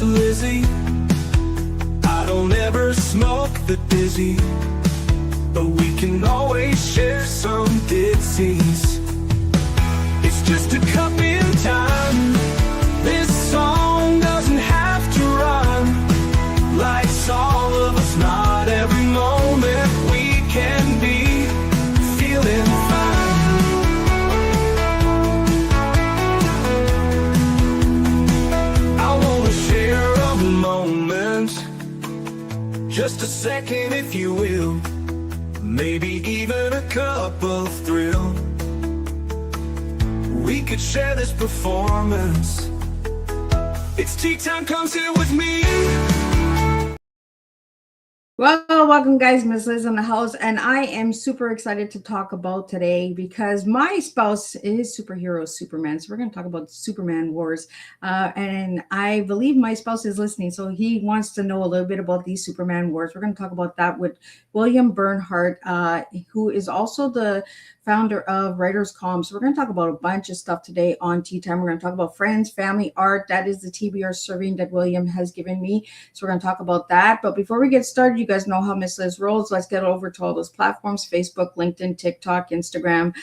Miss Lizzie. I don't ever smoke the dizzy, but we can always share some ditsies. It's just a cup in time. This song doesn't have to rhyme. Life's all of us, not every moment we can be feeling fine. I wanna share a moment, just a second if you will, maybe even a cup of thrill. We could share this performance. It's tea time, come sit with me. Well, welcome guys, Miss Liz in the house, and I am super excited to talk about today because my spouse is superhero Superman. So we're going to talk about Superman Wars, and I believe my spouse is listening, so he wants to know a little bit about these Superman Wars. We're going to talk about that with William Bernhardt, who is also the founder of WriterCon. So we're going to talk about a bunch of stuff today on Tea Time. We're going to talk about friends, family, art. That is the TBR serving that William has given me. So we're going to talk about that. But before we get started, you guys know how Miss Liz rolls. Let's get over to all those platforms: Facebook, LinkedIn, TikTok, Instagram,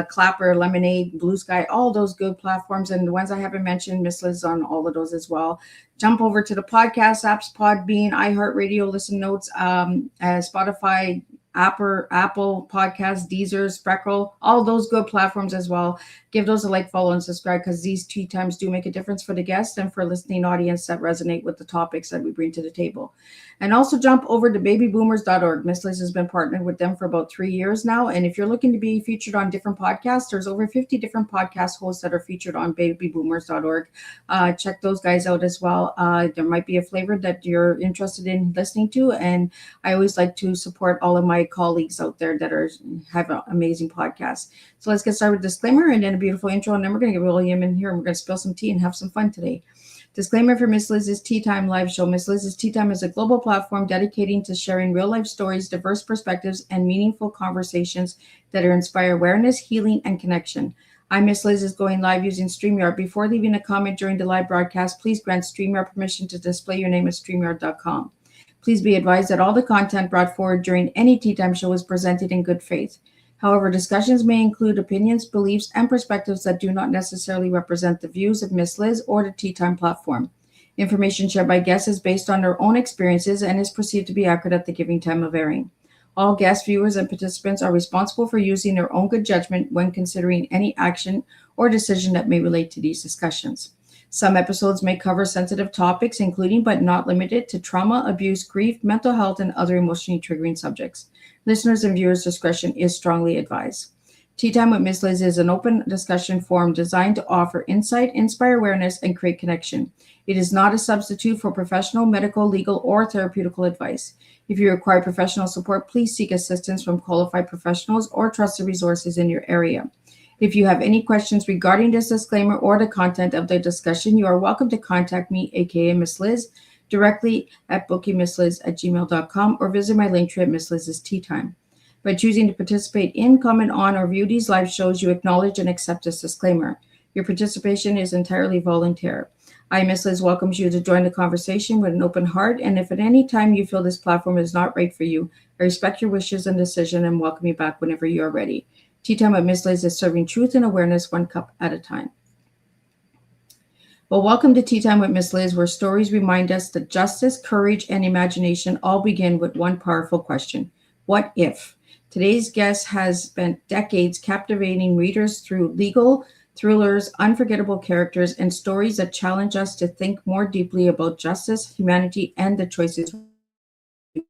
Clapper, Lemonade, Blue Sky, all those good platforms. And the ones I haven't mentioned, Miss Liz on all of those as well. Jump over to the podcast apps: Podbean, iHeartRadio, Listen Notes, Spotify, Apple Podcasts, Deezer, Spreckle, all those good platforms as well. Give those a like, follow, and subscribe, because these tea times do make a difference for the guests and for listening audience that resonate with the topics that we bring to the table. And also jump over to babyboomers.org. Miss Liz has been partnered with them for about 3 years now. And if you're looking to be featured on different podcasts, there's over 50 different podcast hosts that are featured on babyboomers.org. Check those guys out as well. There might be a flavor that you're interested in listening to. And I always like to support all of my colleagues out there that have an amazing podcast. So let's get started with disclaimer and then a beautiful intro, and then we're going to get William in here and we're going to spill some tea and have some fun today. Disclaimer for Miss Liz's Tea Time live show. Miss Liz's Tea Time is a global platform dedicating to sharing real life stories, diverse perspectives, and meaningful conversations that inspire awareness, healing, and connection. I'm Miss Liz is going live using StreamYard. Before leaving a comment during the live broadcast, please grant StreamYard permission to display your name at StreamYard.com. Please be advised that all the content brought forward during any Tea Time show is presented in good faith. However, discussions may include opinions, beliefs, and perspectives that do not necessarily represent the views of Miss Liz or the Tea Time platform. Information shared by guests is based on their own experiences and is perceived to be accurate at the given time of airing. All guests, viewers, and participants are responsible for using their own good judgment when considering any action or decision that may relate to these discussions. Some episodes may cover sensitive topics, including but not limited to trauma, abuse, grief, mental health, and other emotionally triggering subjects. Listeners' and viewers' discretion is strongly advised. Tea Time with Miss Liz is an open discussion forum designed to offer insight, inspire awareness, and create connection. It is not a substitute for professional, medical, legal, or therapeutical advice. If you require professional support, please seek assistance from qualified professionals or trusted resources in your area. If you have any questions regarding this disclaimer or the content of the discussion, you are welcome to contact me, aka Miss Liz, directly at bookingmissliz@gmail.com or visit my link tree at Miss Liz's Tea Time. By choosing to participate in, comment on, or view these live shows, you acknowledge and accept this disclaimer. Your participation is entirely volunteer. I, Miss Liz, welcomes you to join the conversation with an open heart, and if at any time you feel this platform is not right for you, I respect your wishes and decision and welcome you back whenever you are ready. Tea Time with Miss Liz is serving truth and awareness one cup at a time. Well, welcome to Tea Time with Miss Liz, where stories remind us that justice, courage, and imagination all begin with one powerful question: what if? Today's guest has spent decades captivating readers through legal thrillers, unforgettable characters, and stories that challenge us to think more deeply about justice, humanity, and the choices we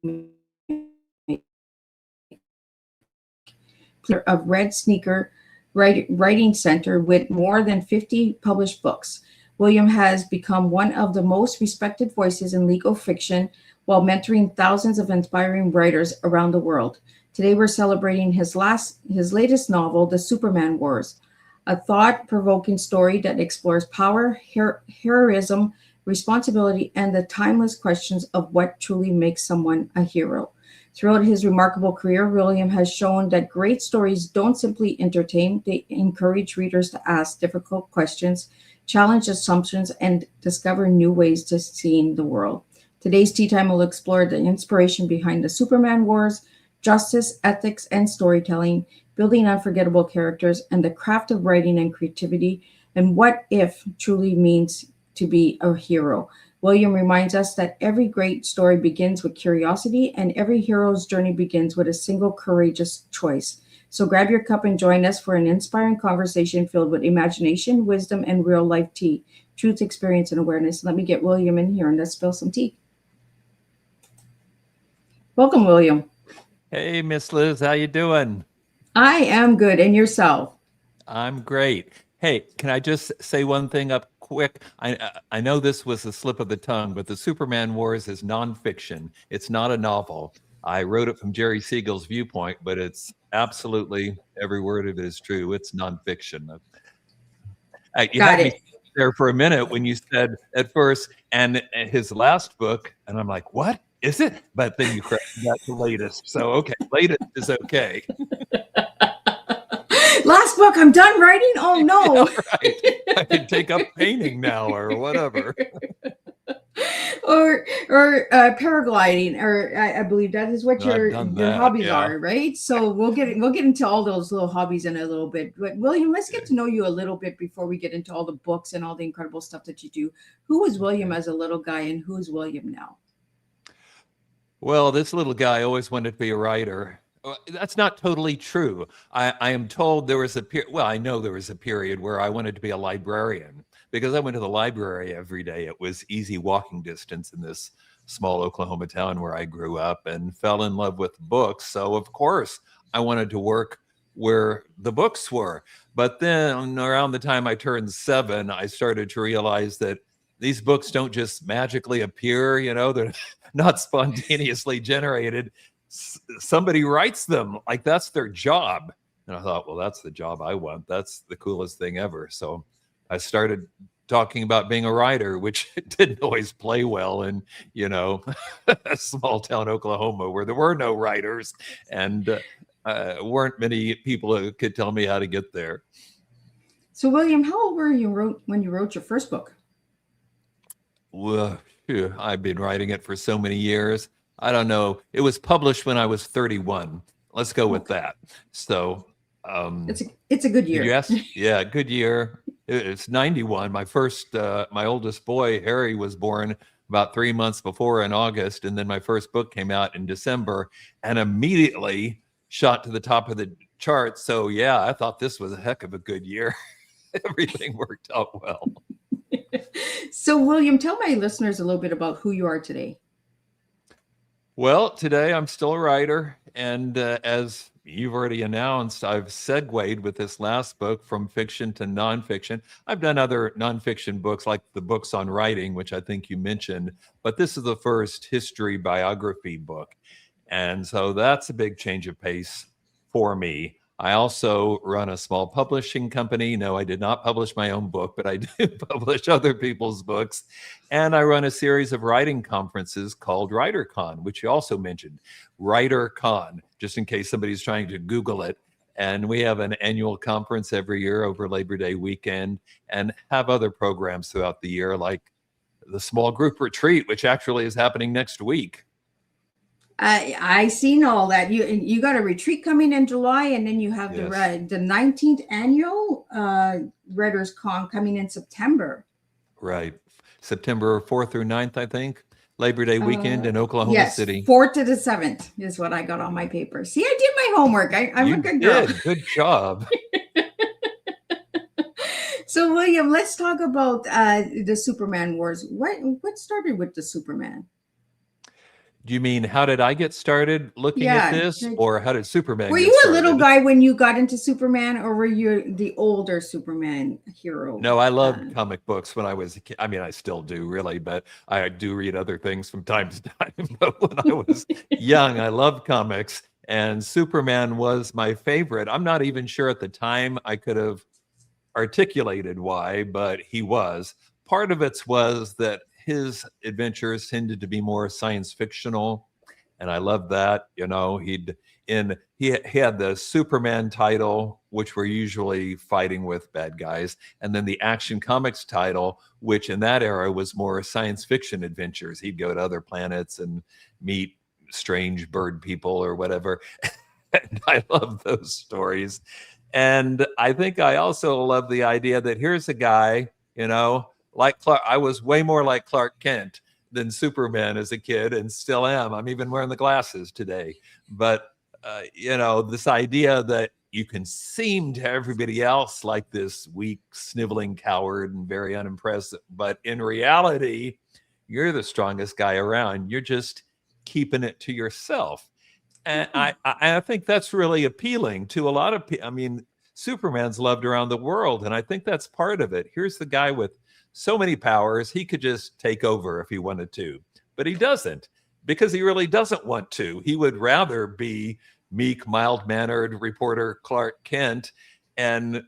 make. Of Red Sneaker Writing Center with more than 50 published books. William has become one of the most respected voices in legal fiction while mentoring thousands of inspiring writers around the world. Today, we're celebrating his latest novel, The Superman Wars, a thought-provoking story that explores power, heroism, responsibility, and the timeless questions of what truly makes someone a hero. Throughout his remarkable career, William has shown that great stories don't simply entertain, they encourage readers to ask difficult questions, challenge assumptions, and discover new ways to see the world. Today's Tea Time will explore the inspiration behind the Superman wars, justice, ethics, and storytelling, building unforgettable characters, and the craft of writing and creativity, and what if truly means to be a hero. William reminds us that every great story begins with curiosity, and every hero's journey begins with a single courageous choice. So grab your cup and join us for an inspiring conversation filled with imagination, wisdom, and real life tea, truth, experience, and awareness. Let me get William in here and let's spill some tea. Welcome, William. Hey, Miss Liz, how you doing? I am good. And yourself? I'm great. Hey, can I just say one thing up quick? I know this was a slip of the tongue, but the Superman Wars is nonfiction. It's not a novel. I wrote it from Jerry Siegel's viewpoint, but it's absolutely, every word of it is true. It's nonfiction. You Got had it. me there for a minute when you said at first, and his last book, and I'm like, what is it? But then you corrected that to latest. So, okay, latest is okay. Last book, I'm done writing? Oh, no. Yeah, right. I can take up painting now or whatever. or paragliding, or I believe that is what your hobbies are, right? So we'll get into all those little hobbies in a little bit. But William, let's get to know you a little bit before we get into all the books and all the incredible stuff that you do. Who was William as a little guy, and who is William now? Well, this little guy always wanted to be a writer. That's not totally true. I am told there was a period, well, I know there was a period where I wanted to be a librarian because I went to the library every day. It was easy walking distance in this small Oklahoma town where I grew up and fell in love with books. So of course I wanted to work where the books were. But then around the time I turned 7, I started to realize that these books don't just magically appear, you know, they're not spontaneously generated. Somebody writes them, like that's their job. And I thought, well, that's the job I want. That's the coolest thing ever. So I started talking about being a writer, which didn't always play well in, you know, small town Oklahoma where there were no writers and weren't many people who could tell me how to get there. So William, how old were you when you wrote your first book? Well, I've been writing it for so many years. I don't know. It was published when I was 31. Let's go with that. So it's a good year. Yes. Yeah. Good year. It's 91. My oldest boy, Harry, was born about 3 months before in August. And then my first book came out in December and immediately shot to the top of the charts. So yeah, I thought this was a heck of a good year. Everything worked out well. So William, tell my listeners a little bit about who you are today. Well, today I'm still a writer, and as you've already announced, I've segued with this last book from fiction to nonfiction. I've done other nonfiction books like the books on writing, which I think you mentioned, but this is the first history biography book. And so that's a big change of pace for me. I also run a small publishing company. No, I did not publish my own book, but I do publish other people's books. And I run a series of writing conferences called WriterCon, which you also mentioned. WriterCon, just in case somebody's trying to Google it. And we have an annual conference every year over Labor Day weekend and have other programs throughout the year, like the small group retreat, which actually is happening next week. I seen all that. You got a retreat coming in July, and then you have the 19th annual WriterCon coming in September. Right, September 4th through 9th, I think. Labor Day weekend in Oklahoma City. 4th to the 7th is what I got on my paper. See, I did my homework. I'm a good girl. Good job. So William, let's talk about the Superman wars. What started with the Superman? Do you mean how did I get started looking at this, or how did Superman Were get you started? a little guy when you got into Superman, or were you the older Superman hero? No, I loved comic books when I was a kid. I mean, I still do really, but I do read other things from time to time. But when I was young, I loved comics, and Superman was my favorite. I'm not even sure at the time I could have articulated why, but he was. Part of it was that his adventures tended to be more science fictional, and I loved that. You know, he'd he had the Superman title, which were usually fighting with bad guys, and then the Action Comics title, which in that era was more science fiction adventures. He'd go to other planets and meet strange bird people or whatever. And I love those stories. And I think I also love the idea that here's a guy, like Clark. I was way more like Clark Kent than Superman as a kid, and still am. I'm even wearing the glasses today. But this idea that you can seem to everybody else like this weak, sniveling coward and very unimpressive, but in reality, you're the strongest guy around. You're just keeping it to yourself. And I think that's really appealing to a lot of people. I mean, Superman's loved around the world, and I think that's part of it. Here's the guy with so many powers, he could just take over if he wanted to, but he doesn't, because he really doesn't want to. He would rather be meek, mild-mannered reporter Clark Kent and,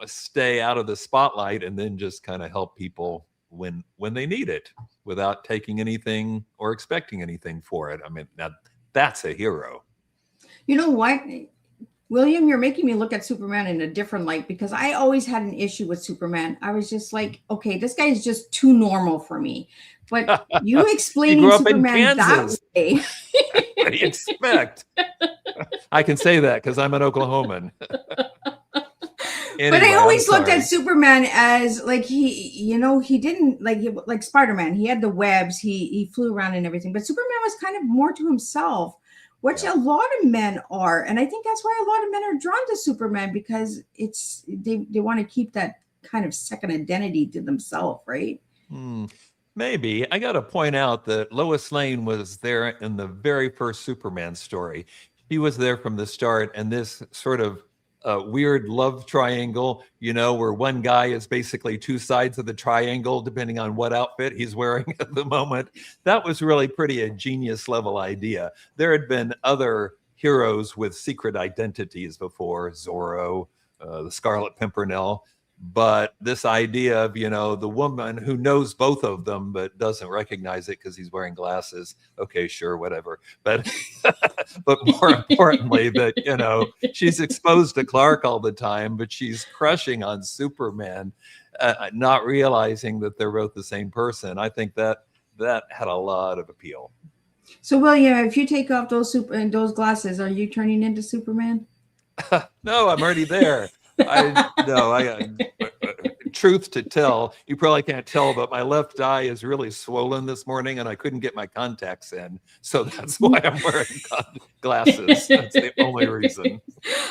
stay out of the spotlight and then just kind of help people when they need it without taking anything or expecting anything for it. I mean, now that's a hero. You know what, William, you're making me look at Superman in a different light, because I always had an issue with Superman. I was just like, okay, this guy is just too normal for me. But you explaining Superman that way. What do you expect? I can say that because I'm an Oklahoman. Anyway, but I always looked at Superman as like he didn't like Spider-Man. He had the webs, he flew around and everything. But Superman was kind of more to himself, which a lot of men are. And I think that's why a lot of men are drawn to Superman, because they want to keep that kind of second identity to themselves, right? Maybe. I got to point out that Lois Lane was there in the very first Superman story. He was there from the start, and this sort of weird love triangle, where one guy is basically two sides of the triangle, depending on what outfit he's wearing at the moment. That was really a genius level idea. There had been other heroes with secret identities before, Zorro, the Scarlet Pimpernel. But this idea of, the woman who knows both of them but doesn't recognize it because he's wearing glasses. Okay, sure, whatever. But but more importantly, that, she's exposed to Clark all the time, but she's crushing on Superman, not realizing that they're both the same person. I think that had a lot of appeal. So, William, if you take off those glasses, are you turning into Superman? No, I'm already there. Truth to tell, you probably can't tell, but my left eye is really swollen this morning and I couldn't get my contacts in. So that's why I'm wearing glasses. That's the only reason.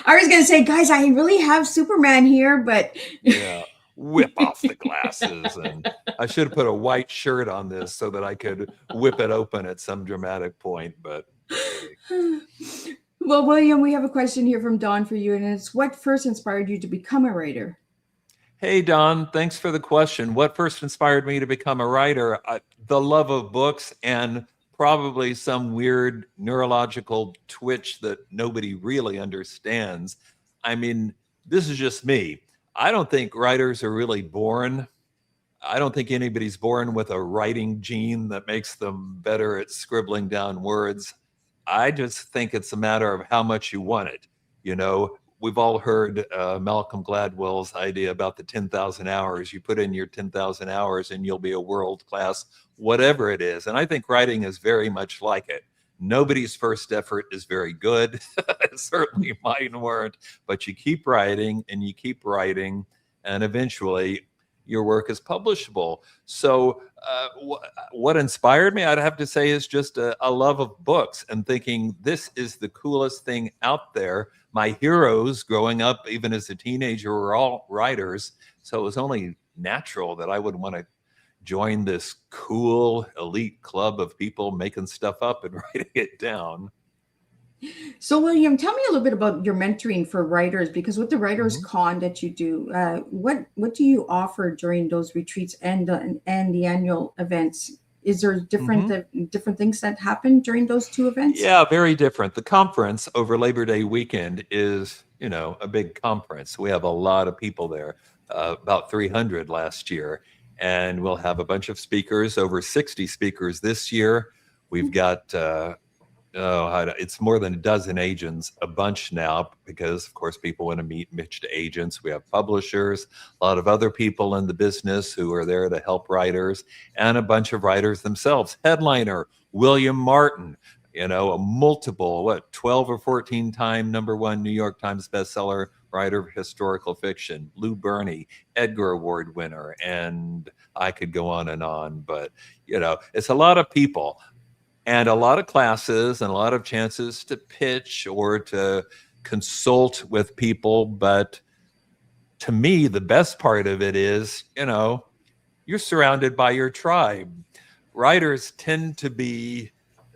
I was going to say, guys, I really have Superman here, but... Yeah, whip off the glasses. And I should have put a white shirt on this so that I could whip it open at some dramatic point, but... Well, William, we have a question here from Dawn for you, and it's, what first inspired you to become a writer? Hey, Don, thanks for the question. What first inspired me to become a writer? The love of books and probably some weird neurological twitch that nobody really understands. I mean, this is just me. I don't think writers are really born. I don't think anybody's born with a writing gene that makes them better at scribbling down words. I just think it's a matter of how much you want it. We've all heard Malcolm Gladwell's idea about the 10,000 hours. You put in your 10,000 hours and you'll be a world-class whatever it is. And I think writing is very much like it. Nobody's first effort is very good. Certainly mine weren't. But you keep writing and you keep writing, and eventually your work is publishable. So what inspired me, I'd have to say, is just a love of books and thinking this is the coolest thing out there. My heroes growing up, even as a teenager, were all writers. So it was only natural that I would want to join this cool elite club of people making stuff up and writing it down. So, William, tell me a little bit about your mentoring for writers, because with the WriterCon that you do, what do you offer during those retreats and the annual events? Is there different things that happen during those two events? Yeah, very different. The conference over Labor Day weekend is, a big conference. We have a lot of people there, about 300 last year, and we'll have a bunch of speakers, over 60 speakers this year. We've got It's more than a dozen agents, a bunch now, because of course people want to meet and pitch to agents. We have publishers, a lot of other people in the business who are there to help writers, and a bunch of writers themselves. Headliner, William Martin, a multiple, 12 or 14 time #1 New York Times bestseller writer of historical fiction. Lou Berney, Edgar Award winner, and I could go on, but it's a lot of people. And a lot of classes and a lot of chances to pitch or to consult with people. But to me, the best part of it is, you're surrounded by your tribe. Writers tend to be,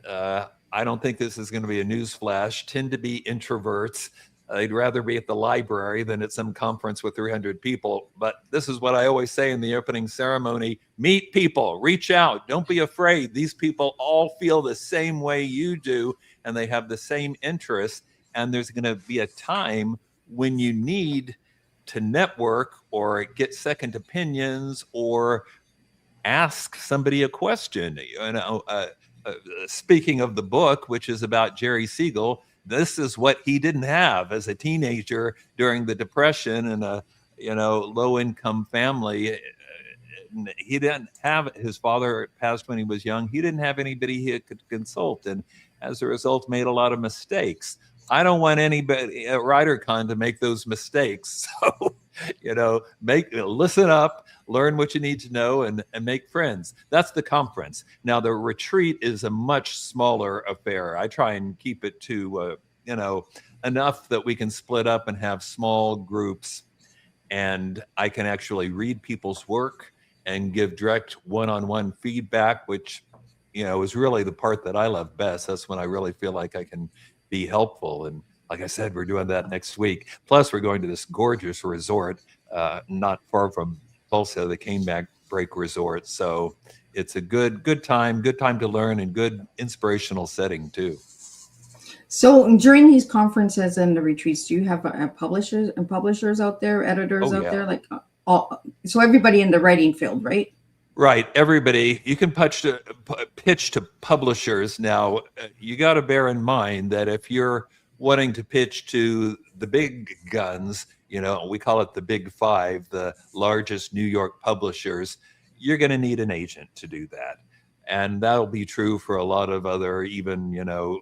I don't think this is going to be a newsflash, tend to be introverts. They'd rather be at the library than at some conference with 300 people. But this is what I always say in the opening ceremony: meet people, reach out, don't be afraid. These people all feel the same way you do, and they have the same interests. And there's going to be a time when you need to network or get second opinions or ask somebody a question. Speaking of the book, which is about Jerry Siegel, this is what he didn't have as a teenager during the Depression in a low-income family. He didn't have, his father passed when he was young. He didn't have anybody he could consult, and as a result made a lot of mistakes. I don't want anybody at WriterCon to make those mistakes. So, listen up, learn what you need to know, and make friends. That's the conference. Now, the retreat is a much smaller affair. I try and keep it to, enough that we can split up and have small groups, and I can actually read people's work and give direct one-on-one feedback, which, is really the part that I love best. That's when I really feel like I can be helpful. And like I said, we're doing that next week. Plus, we're going to this gorgeous resort not far from Tulsa, the Caneback Break Resort. So it's a good time to learn, and good inspirational setting too. So during these conferences and the retreats, do you have publishers out there, editors out there, like so everybody in the writing field, right? Right. Everybody. You can pitch to publishers. Now, you got to bear in mind that if you're wanting to pitch to the big guns, we call it the big five, the largest New York publishers, you're going to need an agent to do that. And that'll be true for a lot of other, even,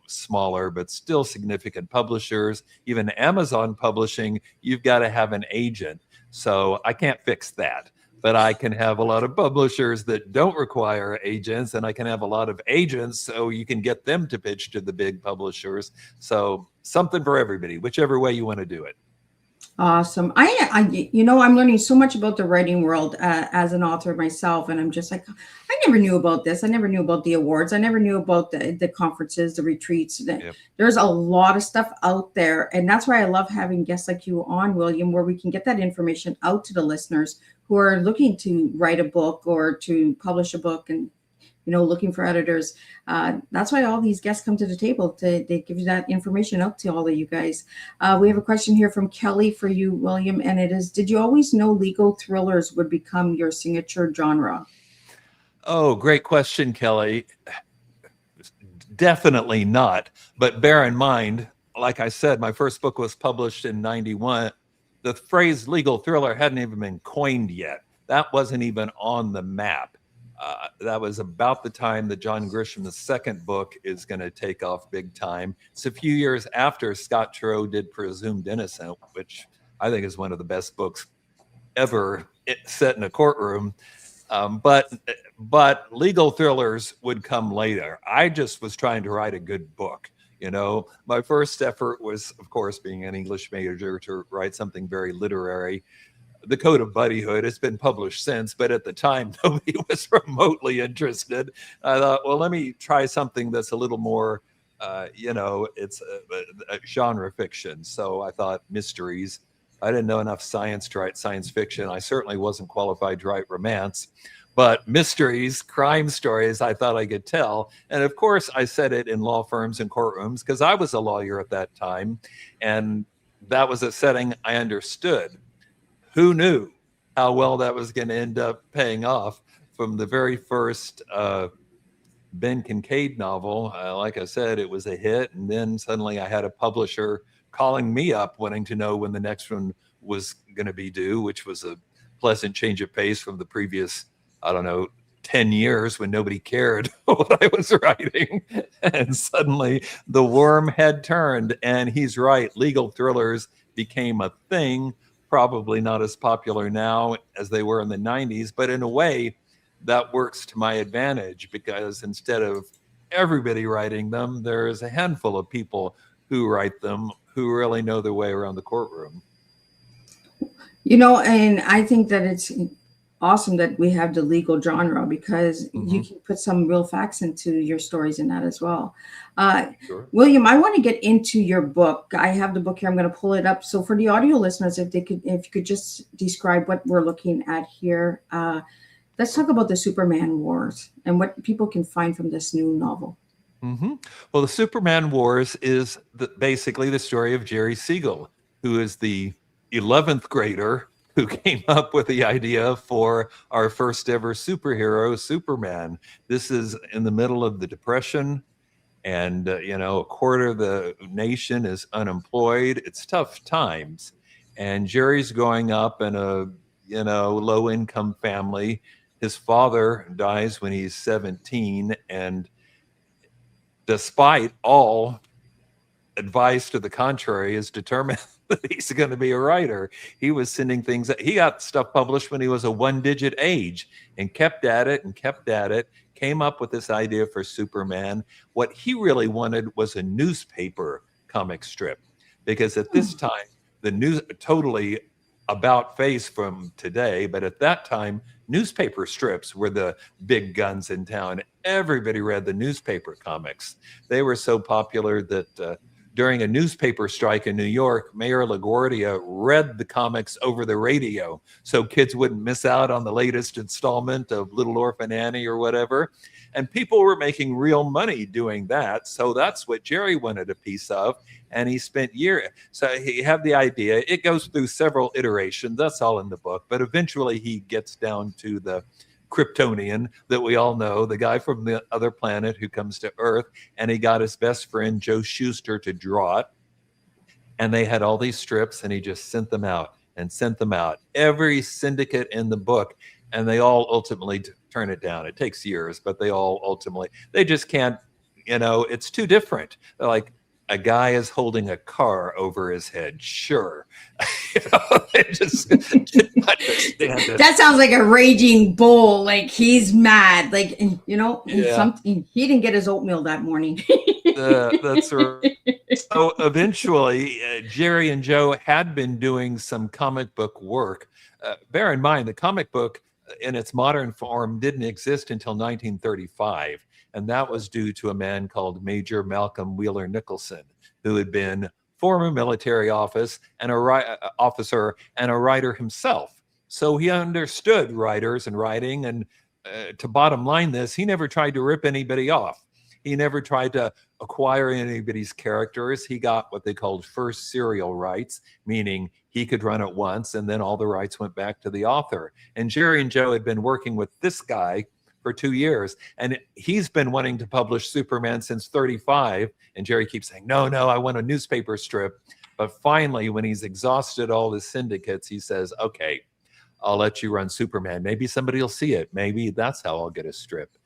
smaller, but still significant publishers. Even Amazon Publishing, you've got to have an agent. So I can't fix that. But I can have a lot of publishers that don't require agents, and I can have a lot of agents so you can get them to pitch to the big publishers. So something for everybody, whichever way you want to do it. Awesome. I'm learning so much about the writing world as an author myself, and I'm just like, I never knew about this. I never knew about the awards. I never knew about the conferences, the retreats. Yep. There's a lot of stuff out there, and that's why I love having guests like you on, William, where we can get that information out to the listeners who are looking to write a book or to publish a book, and looking for editors. That's why all these guests come to the table. They give you that information out to all of you guys. We have a question here from Kelly for you, William, and it is: did you always know legal thrillers would become your signature genre? Oh, great question, Kelly. Definitely not. But bear in mind, like I said, my first book was published in 91. The phrase legal thriller hadn't even been coined yet. That wasn't even on the map. That was about the time that John Grisham's second book is going to take off big time. It's a few years after Scott Turow did Presumed Innocent, which I think is one of the best books ever set in a courtroom. But legal thrillers would come later. I just was trying to write a good book. My first effort was, of course, being an English major, to write something very literary. The Code of Buddyhood has been published since, but at the time, nobody was remotely interested. I thought, well, let me try something that's a little more, it's a genre fiction. So I thought mysteries. I didn't know enough science to write science fiction. I certainly wasn't qualified to write romance. But mysteries, crime stories, I thought I could tell. And of course, I said it in law firms and courtrooms because I was a lawyer at that time. And that was a setting I understood. Who knew how well that was going to end up paying off? From the very first Ben Kincaid novel. Like I said, it was a hit. And then suddenly I had a publisher calling me up wanting to know when the next one was going to be due, which was a pleasant change of pace from the previous, I don't know, 10 years when nobody cared what I was writing. And suddenly the worm had turned. And he's right, legal thrillers became a thing, probably not as popular now as they were in the 90s, but in a way that works to my advantage, because instead of everybody writing them, there's a handful of people who write them who really know their way around the courtroom. And I think that it's awesome that we have the legal genre, because you can put some real facts into your stories in that as well. Sure. William, I want to get into your book. I have the book here. I'm going to pull it up. So for the audio listeners, if you could just describe what we're looking at here. Let's talk about the Superman Wars and what people can find from this new novel. Well, the Superman Wars is basically the story of Jerry Siegel, who is the 11th grader who came up with the idea for our first ever superhero, Superman. This is in the middle of the Depression, and a quarter of the nation is unemployed. It's tough times, and Jerry's growing up in a low-income family. His father dies when he's 17, and despite all advice to the contrary, is determined that he's going to be a writer. He was sending things. He got stuff published when he was a one-digit age and kept at it and kept at it, came up with this idea for Superman. What he really wanted was a newspaper comic strip, because at this time, the news, totally about face from today, but at that time, newspaper strips were the big guns in town. Everybody read the newspaper comics. They were so popular that during a newspaper strike in New York, Mayor LaGuardia read the comics over the radio so kids wouldn't miss out on the latest installment of Little Orphan Annie or whatever. And people were making real money doing that. So that's what Jerry wanted a piece of. And he spent years. So he had the idea. It goes through several iterations. That's all in the book. But eventually he gets down to the Kryptonian that we all know, the guy from the other planet who comes to Earth. And he got his best friend, Joe Shuster, to draw it. And they had all these strips, and he just sent them out and sent them out. Every syndicate in the book. And they all ultimately turn it down. It takes years, but they all ultimately, they just can't, it's too different. They're like, a guy is holding a car over his head. Sure. They just didn't understand it. That sounds like a raging bull. Like he's mad. Like, something, he didn't get his oatmeal that morning. That's right. So eventually, Jerry and Joe had been doing some comic book work. Bear in mind, the comic book in its modern form didn't exist until 1935. And that was due to a man called Major Malcolm Wheeler Nicholson, who had been former military officer and a writer himself. So he understood writers and writing. And to bottom line this, he never tried to rip anybody off. He never tried to acquire anybody's characters. He got what they called first serial rights, meaning he could run it once and then all the rights went back to the author. And Jerry and Joe had been working with this guy for 2 years, and he's been wanting to publish Superman since 35. And Jerry keeps saying, no, I want a newspaper strip. But finally, when he's exhausted all the syndicates, he says, okay, I'll let you run Superman. Maybe somebody will see it. Maybe that's how I'll get a strip.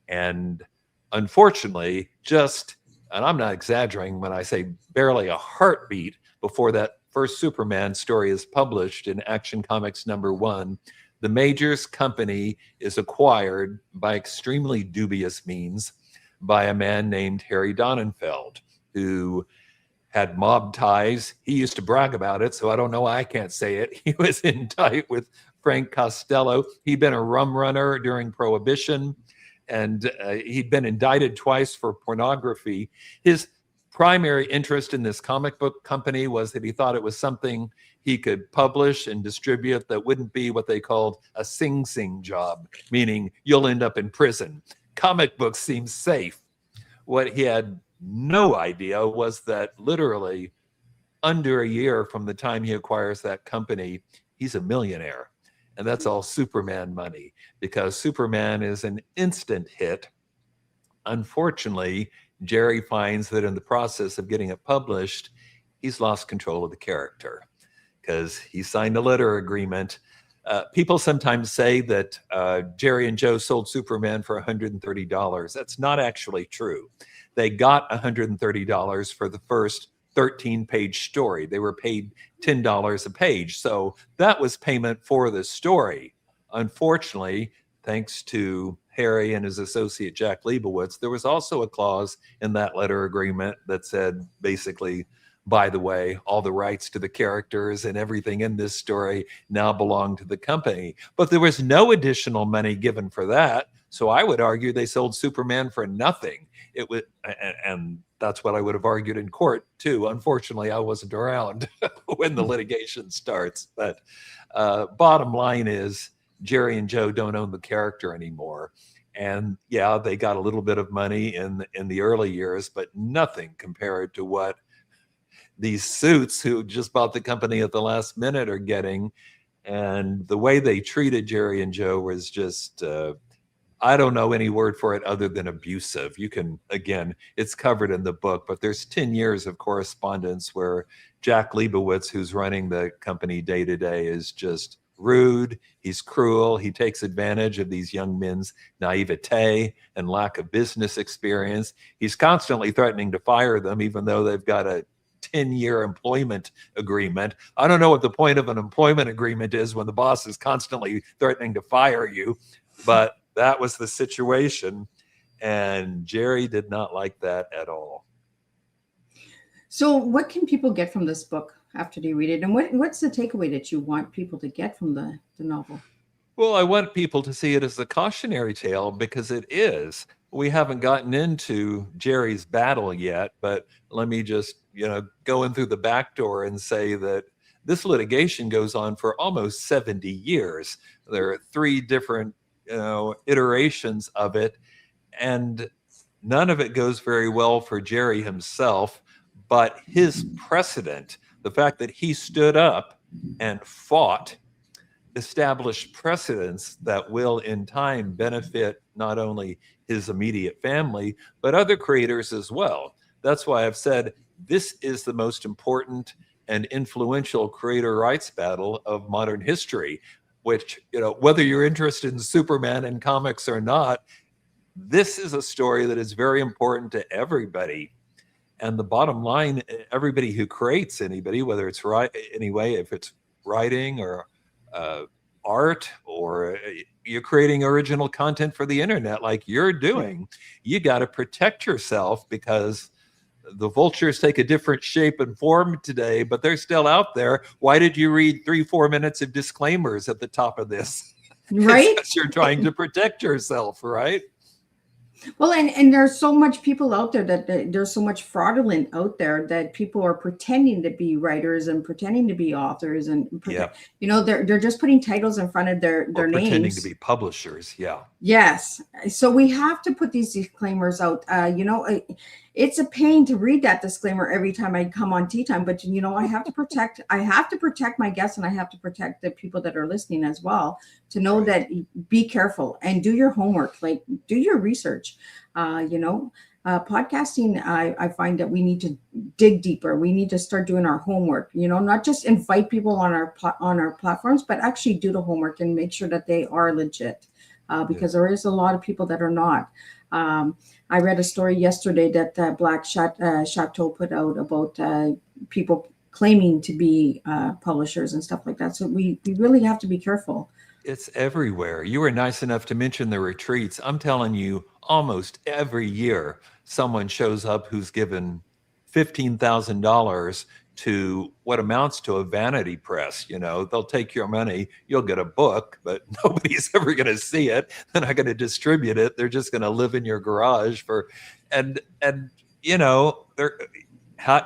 And unfortunately, and I'm not exaggerating when I say barely a heartbeat before that first Superman story is published in Action Comics #1, the Majors company is acquired by extremely dubious means by a man named Harry Donenfeld, who had mob ties. He used to brag about it, so I don't know why I can't say it. He was in tight with Frank Costello. He'd been a rum runner during Prohibition, and he'd been indicted twice for pornography. His primary interest in this comic book company was that he thought it was something he could publish and distribute that wouldn't be what they called a Sing Sing job, meaning you'll end up in prison. Comic books seem safe. What he had no idea was that literally under a year from the time he acquires that company, he's a millionaire. And that's all Superman money, because Superman is an instant hit. unfortunately, Jerry finds that in the process of getting it published, he's lost control of the character because he signed a letter agreement. People sometimes say that Jerry and Joe sold Superman for $130. That's not actually true. They got $130 for the first 13-page story. They were paid $10 a page. So that was payment for the story. Unfortunately, thanks to Harry and his associate Jack Leibowitz, there was also a clause in that letter agreement that said basically, by the way, all the rights to the characters and everything in this story now belong to the company. But there was no additional money given for that. So I would argue they sold Superman for nothing. It was, and that's what I would have argued in court too. Unfortunately, I wasn't around when the litigation starts. But bottom line is, Jerry and Joe don't own the character anymore. And yeah, they got a little bit of money in the early years, but nothing compared to what these suits who just bought the company at the last minute are getting. And the way they treated Jerry and Joe was just, I don't know any word for it other than abusive. You can, again, it's covered in the book, but there's 10 years of correspondence where Jack Leibowitz, who's running the company day to day, is just rude, he's cruel, he takes advantage of these young men's naivete and lack of business experience. He's constantly threatening to fire them, even though they've got a 10-year employment agreement. I don't know what the point of an employment agreement is when the boss is constantly threatening to fire you, but that was the situation. And Jerry did not like that at all. So what can people get from this book after they read it? And what's the takeaway that you want people to get from the novel? Well, I want people to see it as a cautionary tale because it is. We haven't gotten into Jerry's battle yet, but let me just, go in through the back door and say that this litigation goes on for almost 70 years. There are 3 different, iterations of it, and none of it goes very well for Jerry himself, but his precedent, the fact that he stood up and fought, established precedents that will in time benefit not only his immediate family, but other creators as well. That's why I've said this is the most important and influential creator rights battle of modern history, which, whether you're interested in Superman and comics or not, this is a story that is very important to everybody. And the bottom line, everybody who creates anybody, whether it's if it's writing or art, or you're creating original content for the internet like you're doing, you got to protect yourself because the vultures take a different shape and form today, but they're still out there. Why did you read 3-4 minutes of disclaimers at the top of this? Right. Because you're trying to protect yourself, right? Well, and there's so much people out there that there's so much fraudulent out there that people are pretending to be writers and pretending to be authors and they're just putting titles in front of their names, pretending to be publishers. Yeah. Yes. So we have to put these disclaimers out. It's a pain to read that disclaimer every time I come on Teatime, but I have to protect my guests, and I have to protect the people that are listening as well, to know that be careful and do your homework, like do your research. Podcasting, I find that we need to dig deeper. We need to start doing our homework, not just invite people on our platforms, but actually do the homework and make sure that they are legit, because there is a lot of people that are not. I read a story yesterday that Black Chateau put out about people claiming to be publishers and stuff like that. So we really have to be careful. It's everywhere. You were nice enough to mention the retreats. I'm telling you, almost every year, someone shows up who's given $15,000 to what amounts to a vanity press. They'll take your money, you'll get a book, but nobody's ever going to see it. They're not going to distribute it. They're just going to live in your garage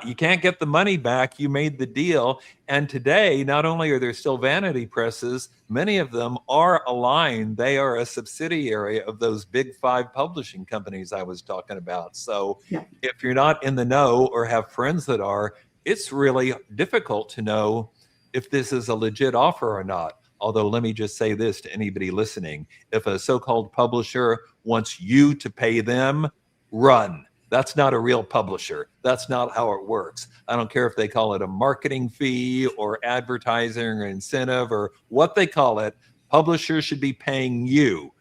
you can't get the money back. You made the deal. And today, not only are there still vanity presses, many of them are aligned. They are a subsidiary of those big 5 publishing companies I was talking about. So if you're not in the know or have friends that are, it's really difficult to know if this is a legit offer or not. Although let me just say this to anybody listening. If a so-called publisher wants you to pay them, run. That's not a real publisher. That's not how it works. I don't care if they call it a marketing fee or advertising or incentive or what they call it. Publishers should be paying you,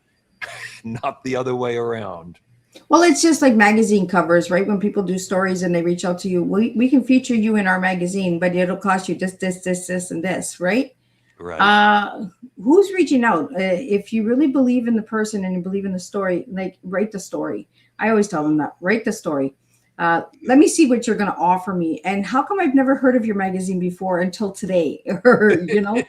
not the other way around. Well, it's just like magazine covers, right? When people do stories and they reach out to you, we can feature you in our magazine, but it'll cost you this, and this, right? Right. Who's reaching out? If you really believe in the person and you believe in the story, like write the story. I always tell them that, write the story. Let me see what you're going to offer me. And how come I've never heard of your magazine before until today? Or, you know?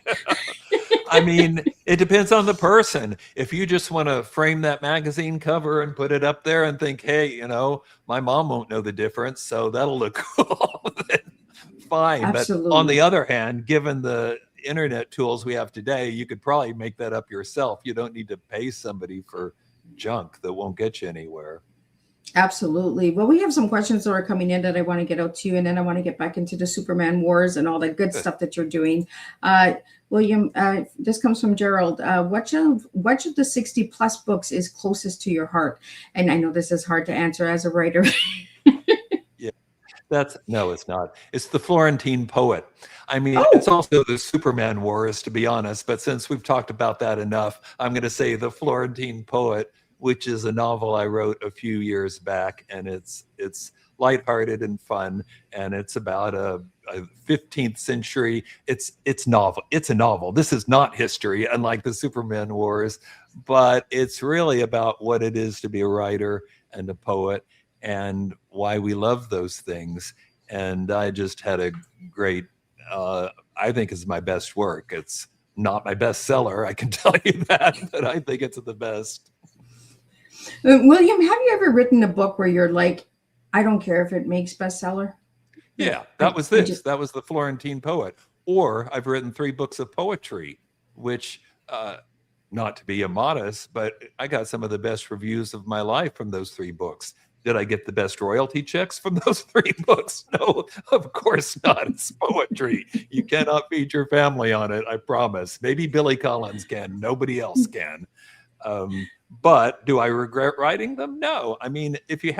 I mean, it depends on the person. If you just want to frame that magazine cover and put it up there and think, hey, you know, my mom won't know the difference, so that'll look cool, then fine. Absolutely. But on the other hand, given the internet tools we have today, you could probably make that up yourself. You don't need to pay somebody for junk that won't get you anywhere. Absolutely. Well, we have some questions that are coming in that I want to get out to you, and then I want to get back into the Superman Wars and all that good stuff that you're doing. William, this comes from Gerald. Which of the 60 plus books is closest to your heart? And I know this is hard to answer as a writer. Yeah, no, it's not. It's The Florentine Poet. I mean, It's also the Superman Wars, to be honest. But since we've talked about that enough, I'm going to say The Florentine Poet, which is a novel I wrote a few years back, and it's lighthearted and fun, and it's about a 15th century. It's novel. It's a novel. This is not history, unlike the Superman Wars, but it's really about what it is to be a writer and a poet, and why we love those things. And I just had a great. I think it's my best work. It's not my bestseller, I can tell you that, but I think it's the best. William, have you ever written a book where you're like, I don't care if it makes bestseller? Yeah, that was this. That was The Florentine Poet. Or I've written 3 books of poetry, which, not to be immodest, but I got some of the best reviews of my life from those 3 books. Did I get the best royalty checks from those 3 books? No, of course not. It's poetry. You cannot feed your family on it, I promise. Maybe Billy Collins can. Nobody else can. But do I regret writing them? No. I mean, if you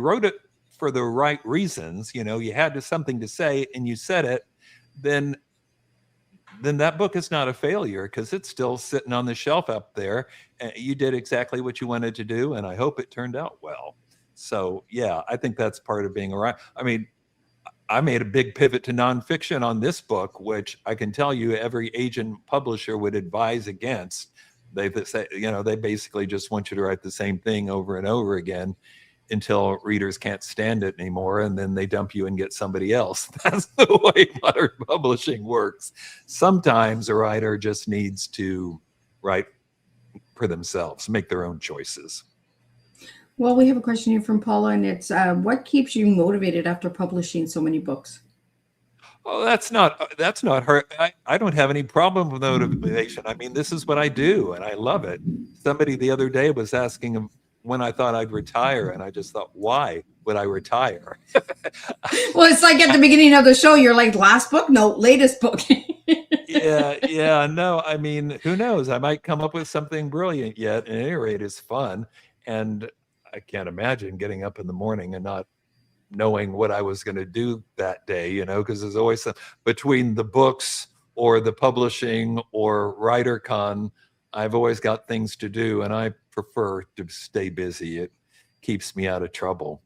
wrote it for the right reasons, you know, you had something to say and you said it, then that book is not a failure, because it's still sitting on the shelf up there. And you did exactly what you wanted to do, and I hope it turned out well. So yeah, I think that's part of being a writer. I mean, I made a big pivot to nonfiction on this book, which I can tell you every agent publisher would advise against. They say, you know, they basically just want you to write the same thing over and over again until readers can't stand it anymore, and then they dump you and get somebody else. That's the way modern publishing works. Sometimes a writer just needs to write for themselves, make their own choices. Well, we have a question here from Paula, and it's what keeps you motivated after publishing so many books? Oh, that's not hard. I don't have any problem with motivation. I mean, this is what I do, and I love it. Somebody the other day was asking when I thought I'd retire, and I just thought, why would I retire? Well, it's like at the beginning of the show, you're like, last book? No, latest book. yeah, no, I mean, who knows? I might come up with something brilliant yet. At any rate, it's fun. And I can't imagine getting up in the morning and not knowing what I was going to do that day, you know, because there's always between the books or the publishing or WriterCon, I've always got things to do, and I prefer to stay busy. It keeps me out of trouble.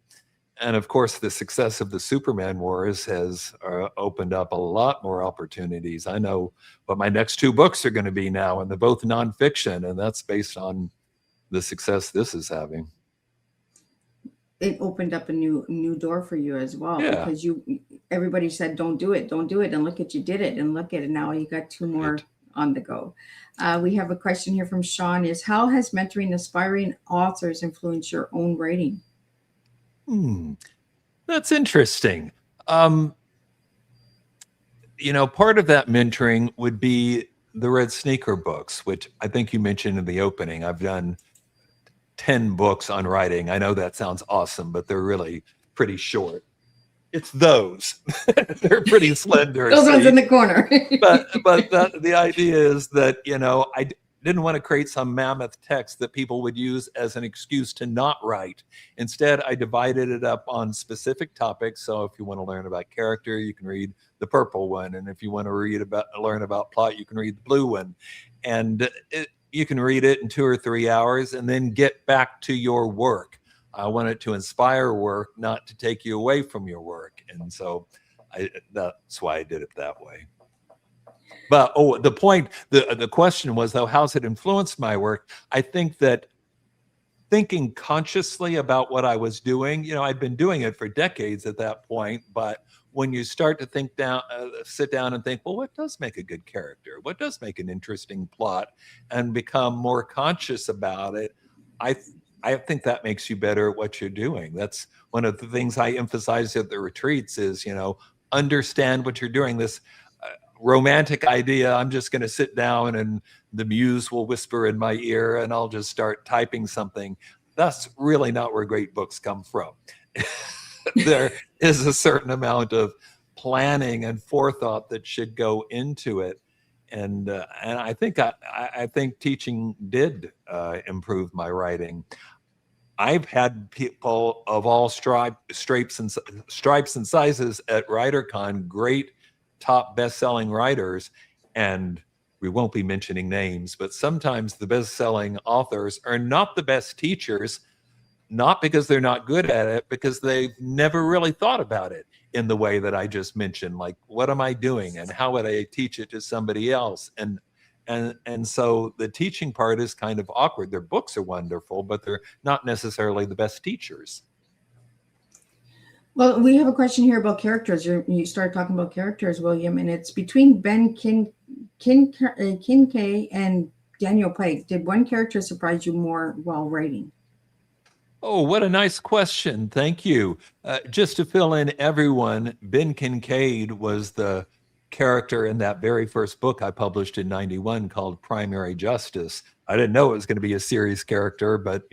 And of course, the success of the Superman Wars has opened up a lot more opportunities. I know what my next 2 books are going to be now, and they're both nonfiction, and that's based on the success this is having. It opened up a new door for you as well, because everybody said, don't do it, and look at you did it, and look at it now, you got 2 more on the go. We have a question here from Sean, is how has mentoring aspiring authors influenced your own writing? That's interesting. You know, part of that mentoring would be the Red Sneaker books, which I think you mentioned in the opening. I've done 10 books on writing. I know that sounds awesome, but they're really pretty short. It's those. They're pretty slender. Those ones in the corner. but the idea is that, you know, didn't want to create some mammoth text that people would use as an excuse to not write. Instead, I divided it up on specific topics. So if you want to learn about character, you can read the purple one. And if you want to learn about plot, you can read the blue one. And you can read it in 2 or 3 hours and then get back to your work. I want it to inspire work, not to take you away from your work. And so that's why I did it that way. But the question was, though, how's it influenced my work? I think that thinking consciously about what I was doing, I'd been doing it for decades at that point, but when you start to sit down and think, well, what does make a good character? What does make an interesting plot? And become more conscious about it, I think that makes you better at what you're doing. That's one of the things I emphasize at the retreats is, understand what you're doing. This romantic idea, I'm just going to sit down and the muse will whisper in my ear and I'll just start typing something. That's really not where great books come from. There is a certain amount of planning and forethought that should go into it. And I think I think teaching did improve my writing. I've had people of all stripes and sizes at WriterCon, great top best-selling writers, and we won't be mentioning names, but sometimes the best-selling authors are not the best teachers, not because they're not good at it, because they've never really thought about it in the way that I just mentioned, like, what am I doing and how would I teach it to somebody else? And so the teaching part is kind of awkward. Their books are wonderful, but they're not necessarily the best teachers. Well, we have a question here about characters. You started talking about characters, William, and it's between Ben Kincaid and Daniel Pike. Did one character surprise you more while writing? Oh, what a nice question. Thank you. Just to fill in everyone, Ben Kincaid was the character in that very first book I published in '91 called Primary Justice. I didn't know it was going to be a serious character, but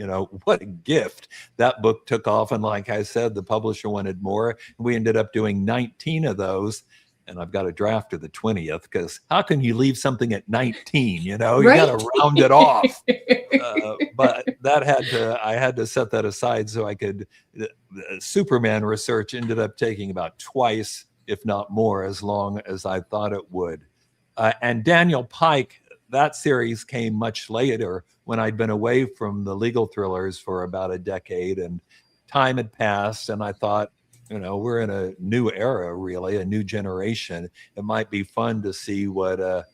what a gift. That book took off, and like I said, the publisher wanted more. We ended up doing 19 of those, and I've got a draft of the 20th, because how can you leave something at 19? You Right? got to round it off. But I had to set that aside so I could. Superman research ended up taking about twice, if not more, as long as I thought it would. And Daniel Pike, that series came much later, when I'd been away from the legal thrillers for about a decade, and time had passed, and I thought, we're in a new era, really, a new generation. It might be fun to see what a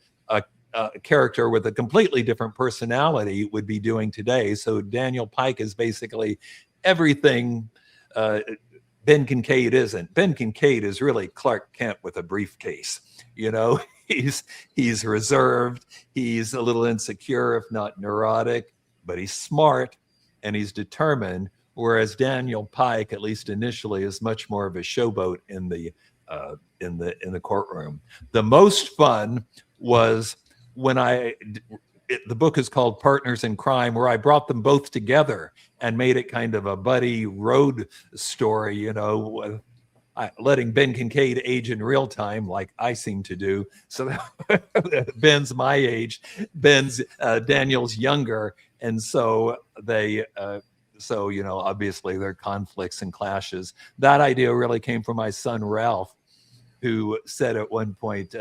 character with a completely different personality would be doing today. So Daniel Pike is basically everything Ben Kincaid isn't. Ben Kincaid is really Clark Kent with a briefcase. He's reserved, he's a little insecure, if not neurotic, but he's smart and he's determined. Whereas Daniel Pike, at least initially, is much more of a showboat in the courtroom. The most fun was when the book is called Partners in Crime, where I brought them both together and made it kind of a buddy road story, letting Ben Kincaid age in real time, like I seem to do. So Ben's my age, Daniel's younger. And so obviously there are conflicts and clashes. That idea really came from my son, Ralph, who said at one point,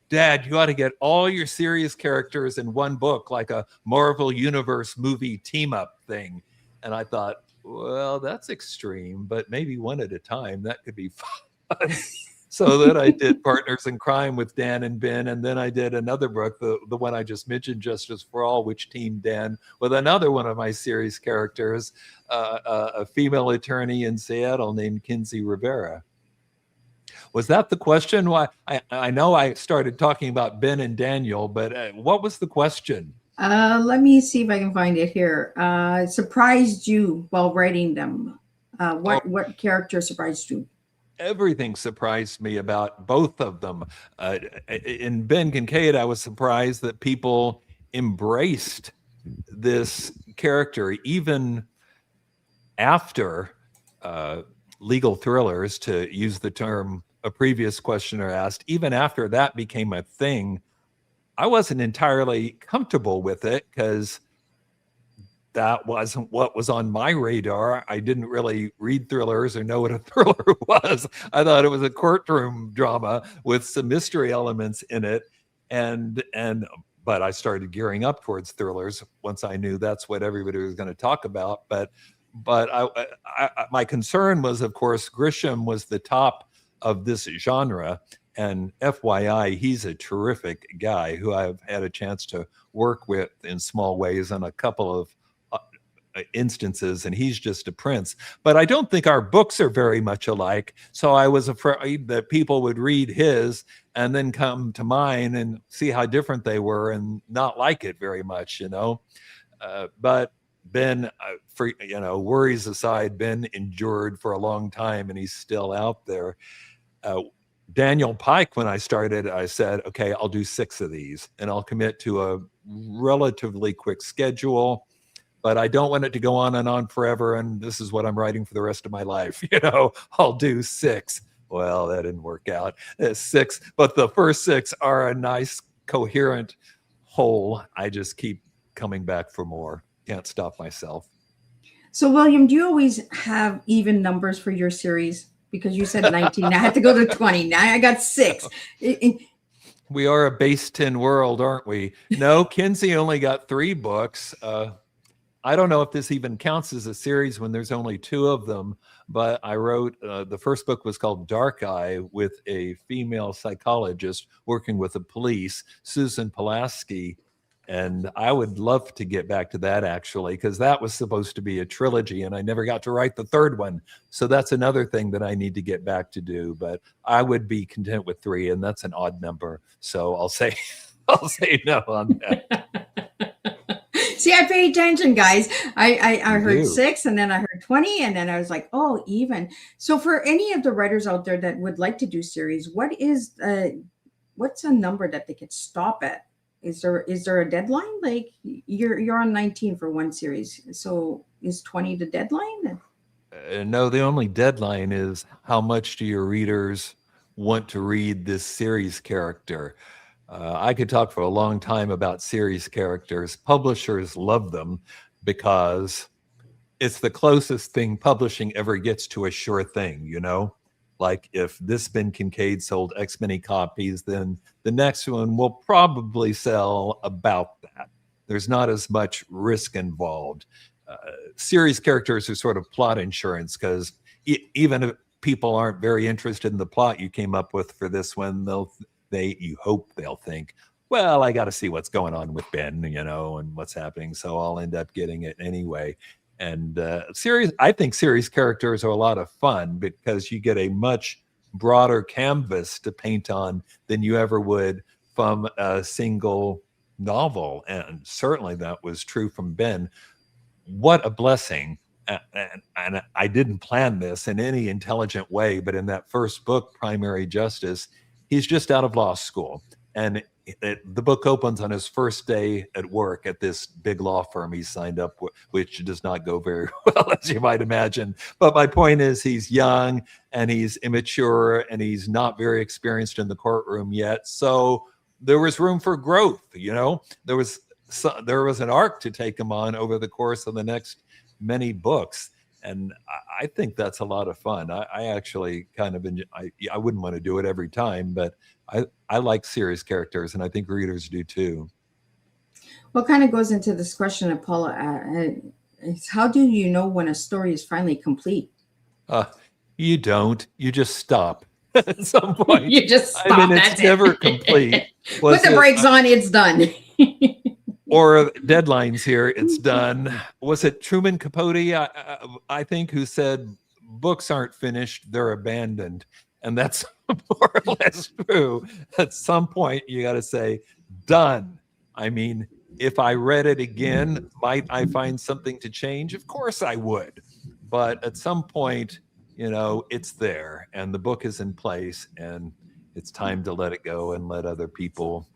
Dad, you ought to get all your serious characters in one book, like a Marvel Universe movie team-up thing. And I thought, well, that's extreme, but maybe one at a time, that could be fun. So then I did Partners in Crime with Dan and Ben, and then I did another book, the one I just mentioned, Justice for All, which teamed Dan with another one of my series characters, a female attorney in Seattle named Kinsey Rivera. Was that the question? Why I know I started talking about Ben and Daniel, but what was the question? Let me see if I can find it here. Surprised you while writing them? What character surprised you? Everything surprised me about both of them. In Ben Kincaid, I was surprised that people embraced this character, even after legal thrillers, to use the term a previous questioner asked, even after that became a thing. I wasn't entirely comfortable with it because that wasn't what was on my radar. I didn't really read thrillers or know what a thriller was. I thought it was a courtroom drama with some mystery elements in it. But I started gearing up towards thrillers once I knew that's what everybody was going to talk about. But my concern was, of course, Grisham was the top of this genre. And FYI, he's a terrific guy who I've had a chance to work with in small ways on a couple of instances, and he's just a prince. But I don't think our books are very much alike. So I was afraid that people would read his and then come to mine and see how different they were and not like it very much, but Ben, worries aside, Ben endured for a long time and he's still out there. Daniel Pike, when I started, I said, okay, I'll do 6 of these and I'll commit to a relatively quick schedule, but I don't want it to go on and on forever. And this is what I'm writing for the rest of my life. I'll do 6. Well, that didn't work out. 6, but the first 6 are a nice coherent whole. I just keep coming back for more. Can't stop myself. So, William, do you always have even numbers for your series? Because you said 19. I had to go to 20. Now I got 6. We are a base 10 world, aren't we? No, Kinsey only got 3 books. I don't know if this even counts as a series when there's only 2 of them, but I wrote, the first book was called Dark Eye, with a female psychologist working with the police, Susan Pulaski. And I would love to get back to that, actually, because that was supposed to be a trilogy and I never got to write the 3rd one. So that's another thing that I need to get back to do, but I would be content with 3, and that's an odd number. So I'll say no on that. See, I paid attention, guys. I heard 6, and then I heard 20, and then I was like, oh, even. So for any of the writers out there that would like to do series, what's a number that they could stop at? Is there a deadline? Like you're on 19 for one series, so is 20 the deadline? No, the only deadline is how much do your readers want to read this series character. I could talk for a long time about series characters. Publishers love them because it's the closest thing publishing ever gets to a sure thing, Like if this Ben Kincaid sold X many copies, then the next one will probably sell about that. There's not as much risk involved. Series characters are sort of plot insurance, because even if people aren't very interested in the plot you came up with for this one, you hope they'll think, well, I got to see what's going on with Ben, and what's happening. So I'll end up getting it anyway. And I think series characters are a lot of fun because you get a much broader canvas to paint on than you ever would from a single novel. And certainly that was true from Ben. What a blessing. And I didn't plan this in any intelligent way, but in that first book, Primary Justice, he's just out of law school. And the book opens on his first day at work at this big law firm he signed up with, which does not go very well, as you might imagine. But my point is, he's young and he's immature and he's not very experienced in the courtroom yet. So there was room for growth. There was an arc to take him on over the course of the next many books. And I think that's a lot of fun. I actually kind of enjoy, I wouldn't want to do it every time, but I like series characters, and I think readers do too. What kind of goes into this question that Paula is, how do you know when a story is finally complete? You don't. You just stop at some point. You just stop. It's never complete. Put the brakes on. It's done. Or deadlines here. It's done. Was it Truman Capote, I think, who said, books aren't finished, they're abandoned. And that's more or less true. At some point, you got to say, done. I mean, if I read it again, might I find something to change? Of course I would. But at some point, it's there and the book is in place and it's time to let it go and let other people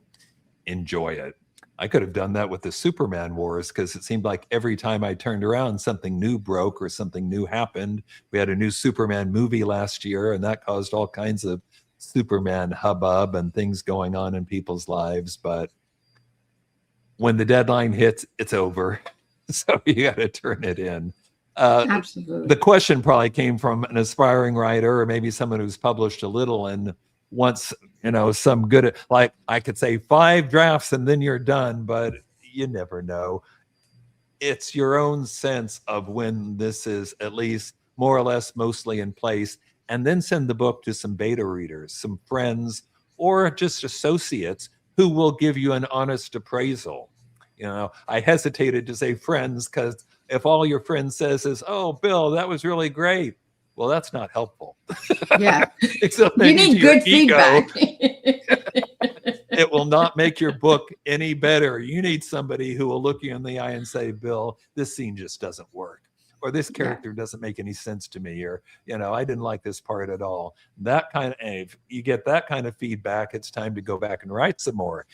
enjoy it. I could have done that with the Superman wars, because it seemed like every time I turned around, something new broke or something new happened. We had a new Superman movie last year, and that caused all kinds of Superman hubbub and things going on in people's lives. But when the deadline hits, it's over. So you got to turn it in. Absolutely. The question probably came from an aspiring writer, or maybe someone who's published a little and wants, some good, like I could say 5 drafts and then you're done, but you never know. It's your own sense of when this is at least more or less mostly in place, and then send the book to some beta readers, some friends, or just associates who will give you an honest appraisal. I hesitated to say friends because if all your friend says is, "Oh, Bill, that was really great," well, that's not helpful. Yeah. Except You need good feedback. It will not make your book any better. You need somebody who will look you in the eye and say, "Bill, this scene just doesn't work," or "This character doesn't make any sense to me," or, "I didn't like this part at all." If you get that kind of feedback, it's time to go back and write some more.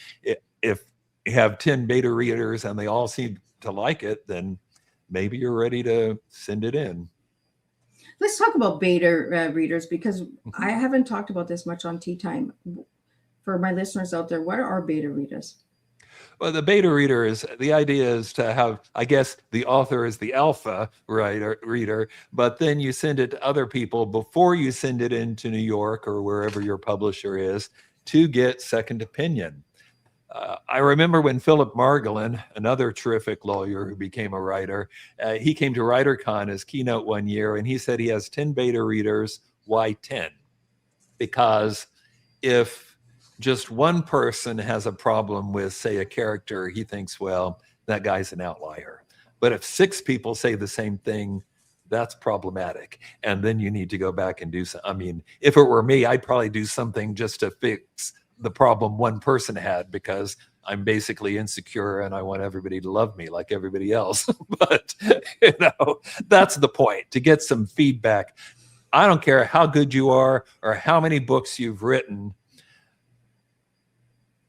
If you have 10 beta readers and they all seem to like it, then maybe you're ready to send it in. Let's talk about beta readers, because I haven't talked about this much on Teatime. For my listeners out there, what are beta readers? Well, the beta reader is, the idea is to have, I guess, the author is the alpha reader, but then you send it to other people before you send it into New York or wherever your publisher is to get second opinion. I remember when Philip Margolin, another terrific lawyer who became a writer, he came to WriterCon as keynote one year, and he said he has 10 beta readers. Why 10? Because if just one person has a problem with, say, a character, he thinks, well, that guy's an outlier. But if 6 people say the same thing, that's problematic. And then you need to go back and do something. I mean, if it were me, I'd probably do something just to fix the problem one person had, because I'm basically insecure and I want everybody to love me like everybody else. But, that's the point, to get some feedback. I don't care how good you are or how many books you've written.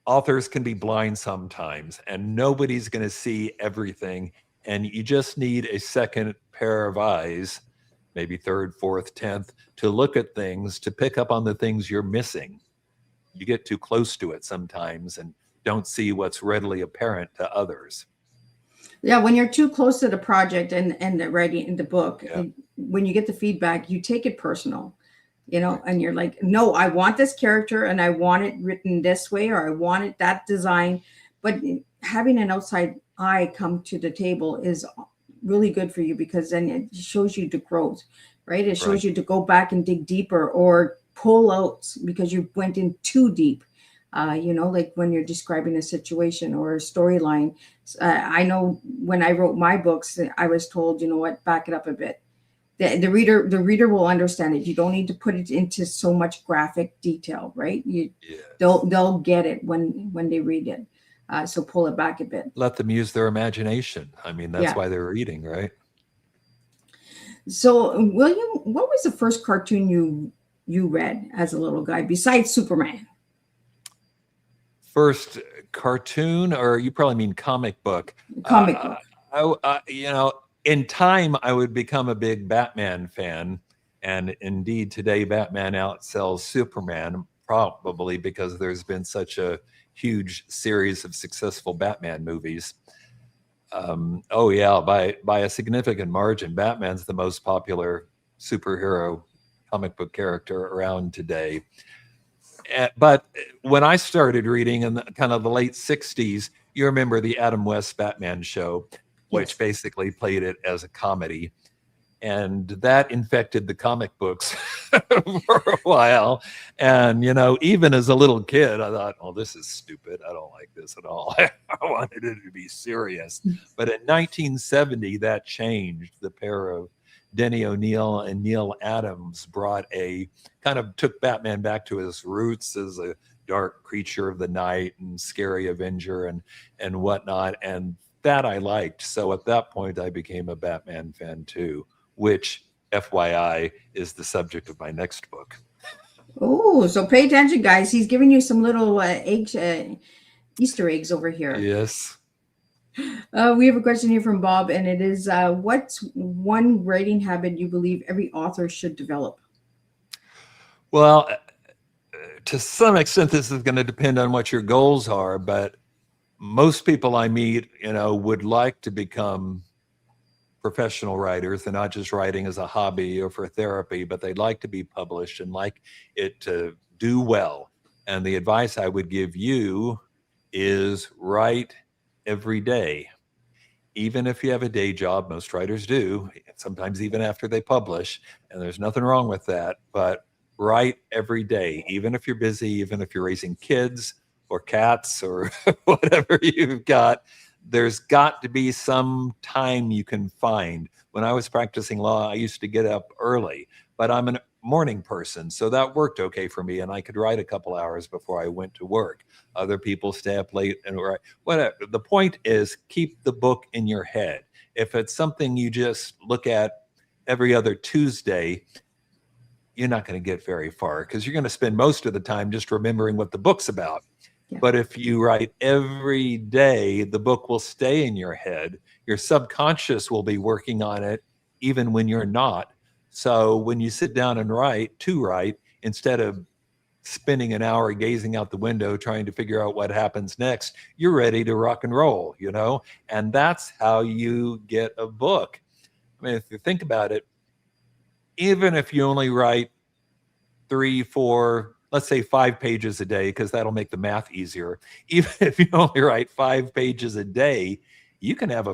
Authors can be blind sometimes, and nobody's going to see everything. And you just need a second pair of eyes, maybe third, fourth, 10th, to look at things, to pick up on the things you're missing. You get too close to it sometimes and don't see what's readily apparent to others. Yeah, when you're too close to the project and the writing in the book, when you get the feedback, you take it personal. And you're like, no, I want this character and I want it written this way, or I want it that design. But having an outside eye come to the table is really good for you, because then it shows you the growth, right? It shows you to go back and dig deeper, or pull out because you went in too deep. Like when you're describing a situation or a storyline. I know when I wrote my books, I was told, back it up a bit. The reader will understand it. You don't need to put it into so much graphic detail, right? They'll get it when they read it. So pull it back a bit. Let them use their imagination. I mean, that's why they're reading, right? So, William, what was the first cartoon you read as a little guy besides Superman? First cartoon, or you probably mean comic book? Comic book. In time, I would become a big Batman fan. And indeed, today, Batman outsells Superman, probably because there's been such a huge series of successful Batman movies. By a significant margin, Batman's the most popular superhero comic book character around today. But when I started reading in kind of the late 60s, you remember the Adam West Batman show, which basically played it as a comedy. And that infected the comic books for a while. And, even as a little kid, I thought, oh, this is stupid. I don't like this at all. I wanted it to be serious. But in 1970, that changed. The pair of Denny O'Neil and Neil Adams took Batman back to his roots as a dark creature of the night and scary avenger and whatnot. And that I liked. So at that point, I became a Batman fan too, which, FYI, is the subject of my next book. Oh, so pay attention, guys. He's giving you some little Easter eggs over here. Yes. We have a question here from Bob, and it is, what's one writing habit you believe every author should develop? Well, to some extent, this is going to depend on what your goals are, but most people I meet, would like to become professional writers. They're not just writing as a hobby or for therapy, but they'd like to be published and like it to do well. And the advice I would give you is write every day. Even if you have a day job, most writers do, sometimes even after they publish, and there's nothing wrong with that, but write every day, even if you're busy, even if you're raising kids or cats or whatever you've got. There's got to be some time you can find. When I was practicing law, I used to get up early, but I'm a morning person, so that worked okay for me, and I could write a couple hours before I went to work. Other people stay up late and write. Whatever. The point is, keep the book in your head. If it's something you just look at every other Tuesday, you're not going to get very far because you're going to spend most of the time just remembering what the book's about. Yeah. But if you write every day, the book will stay in your head. Your subconscious will be working on it even when you're not. So when you sit down and write, instead of spending an hour gazing out the window trying to figure out what happens next, you're ready to rock and roll, and that's how you get a book. I mean, if you think about it, even if you only write 3, 4, let's say 5 pages a day, because that'll make the math easier. Even if you only write 5 pages a day, you can have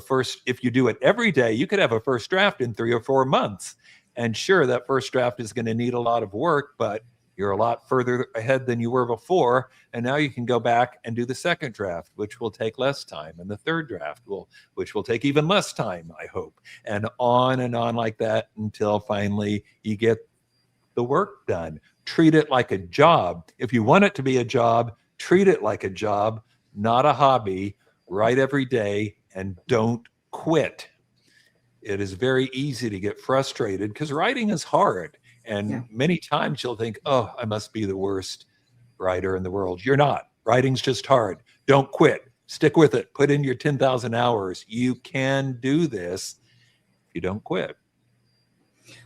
if you do it every day, you could have a first draft in 3 or 4 months. And sure, that first draft is going to need a lot of work, but you're a lot further ahead than you were before. And now you can go back and do the second draft, which will take less time. And the third draft which will take even less time, I hope. And on like that until finally you get the work done. Treat it like a job. If you want it to be a job, treat it like a job, not a hobby. Write every day and don't quit. It is very easy to get frustrated because writing is hard. And many times you'll think, oh, I must be the worst writer in the world. You're not. Writing's just hard. Don't quit. Stick with it. Put in your 10,000 hours. You can do this if you don't quit.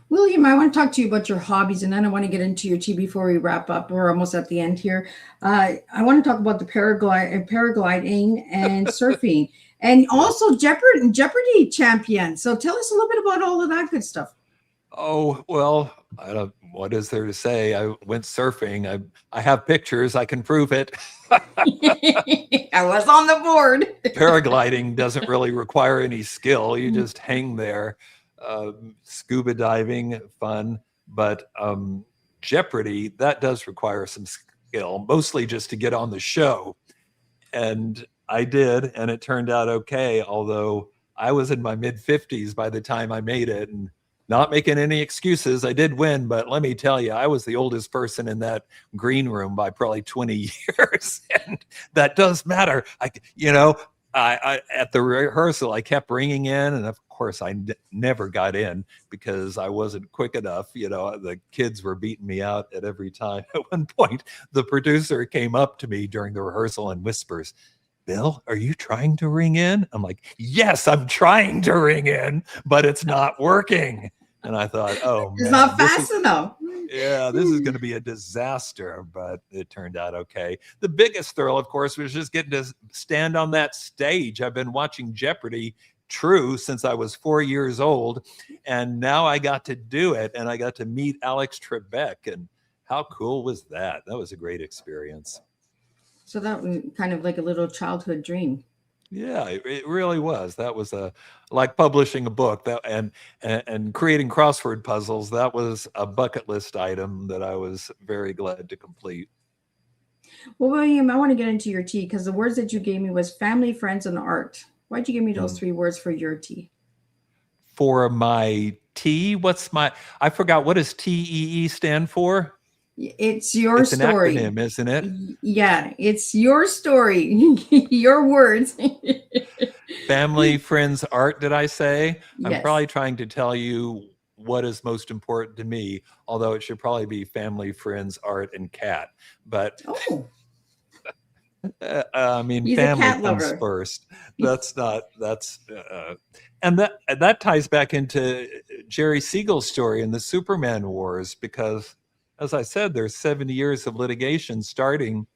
William, I want to talk to you about your hobbies, and then I want to get into your tea before we wrap up. We're almost at the end here. I want to talk about the paragliding and surfing, and also Jeopardy champion. So tell us a little bit about all of that good stuff. Oh, well, what is there to say? I went surfing. I have pictures. I can prove it. I was on the board. Paragliding doesn't really require any skill. You just hang there. Scuba diving, fun, but Jeopardy, that does require some skill, mostly just to get on the show. And I did, and it turned out okay, although I was in my mid-50s by the time I made it, and not making any excuses. I did win, but let me tell you, I was the oldest person in that green room by probably 20 years, and that does matter. I at the rehearsal, I kept ringing in, and of course, I never got in because I wasn't quick enough. The kids were beating me out at every time. At one point, the producer came up to me during the rehearsal and whispers, "Bill, are you trying to ring in?" I'm like, "Yes, I'm trying to ring in, but it's not working." And I thought, oh, it's not fast enough. Yeah, this is going to be a disaster, but it turned out okay. The biggest thrill, of course, was just getting to stand on that stage. I've been watching Jeopardy! True since I was 4 years old, and now I got to do it, and I got to meet Alex Trebek, and how cool was that? That was a great experience. So that was kind of like a little childhood dream. Yeah, it really was. That was like publishing a book and creating crossword puzzles. That was a bucket list item that I was very glad to complete. Well, William, I want to get into your tea because the words that you gave me was family, friends, and art. Why'd you give me those 3 words for your tea? For my tea, I forgot, what does TEE stand for? It's your story. It's an acronym, isn't it? Yeah, it's your story, your words. Family, friends, art, did I say? Yes. I'm probably trying to tell you what is most important to me, although it should probably be family, friends, art, and cat. But I mean, he's family comes first. And that ties back into Jerry Siegel's story in the Superman Wars, because as I said, there's 70 years of litigation starting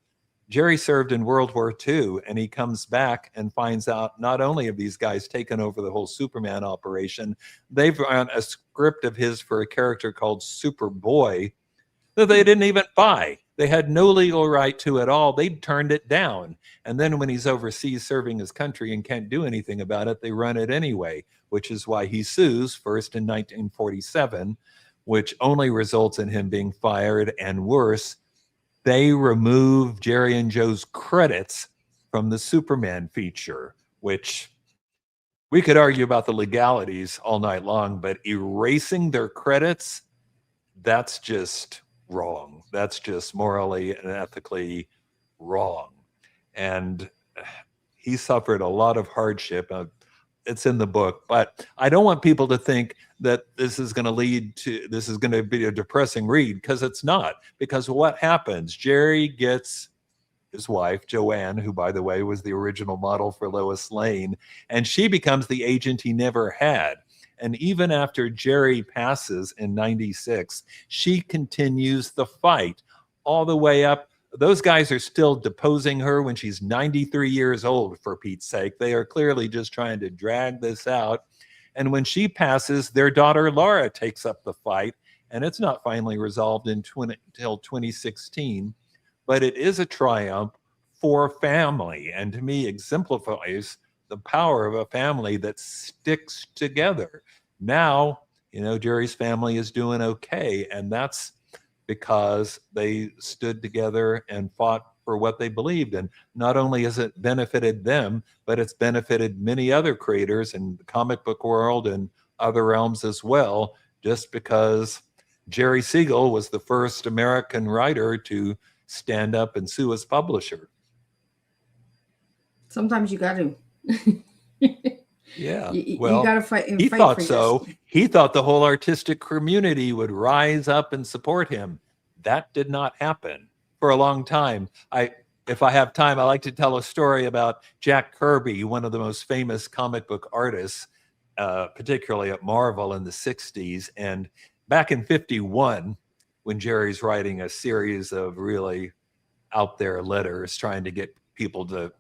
Jerry served in World War II, and he comes back and finds out not only have these guys taken over the whole Superman operation, they've run a script of his for a character called Superboy that they didn't even buy. They had no legal right to at all. They turned it down. And then when he's overseas serving his country and can't do anything about it, they run it anyway, which is why he sues first in 1947, which only results in him being fired. And worse, they remove Jerry and Joe's credits from the Superman feature, which we could argue about the legalities all night long, but erasing their credits, that's just wrong. That's just morally and ethically wrong. And he suffered a lot of hardship. It's in the book, but I don't want people to think that this is going to be a depressing read, because it's not. Because what happens? Jerry gets his wife, Joanne, who, by the way, was the original model for Lois Lane, and she becomes the agent he never had. And even after Jerry passes in 96, she continues the fight all the way up. Those guys are still deposing her when she's 93 years old, for Pete's sake. They are clearly just trying to drag this out. And when she passes, their daughter Laura takes up the fight, and it's not finally resolved until 2016. But it is a triumph for family, and to me exemplifies the power of a family that sticks together. Now, Jerry's family is doing okay, and that's because they stood together and fought for what they believed. And not only has it benefited them, but it's benefited many other creators in the comic book world and other realms as well, just because Jerry Siegel was the first American writer to stand up and sue his publisher. Sometimes you got to. Yeah. Well, you got to fight. He thought so. He thought the whole artistic community would rise up and support him. That did not happen for a long time. If I have time, I like to tell a story about Jack Kirby, one of the most famous comic book artists, particularly at Marvel in the 60s. And back in 51, when Jerry's writing a series of really out there letters trying to get people to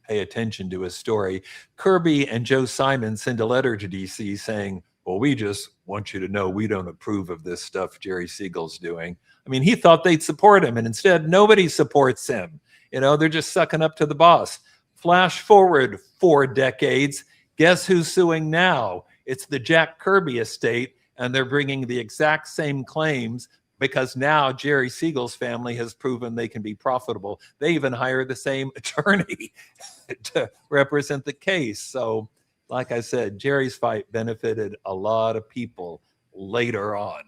pay attention to his story, Kirby and Joe Simon send a letter to DC saying, well, we just want you to know we don't approve of this stuff Jerry Siegel's doing. I mean, he thought they'd support him, and instead nobody supports him. They're just sucking up to the boss. Flash forward 4 decades. Guess who's suing now? It's the Jack Kirby estate, and they're bringing the exact same claims because now Jerry Siegel's family has proven they can be profitable. They even hired the same attorney to represent the case. So, like I said, Jerry's fight benefited a lot of people later on,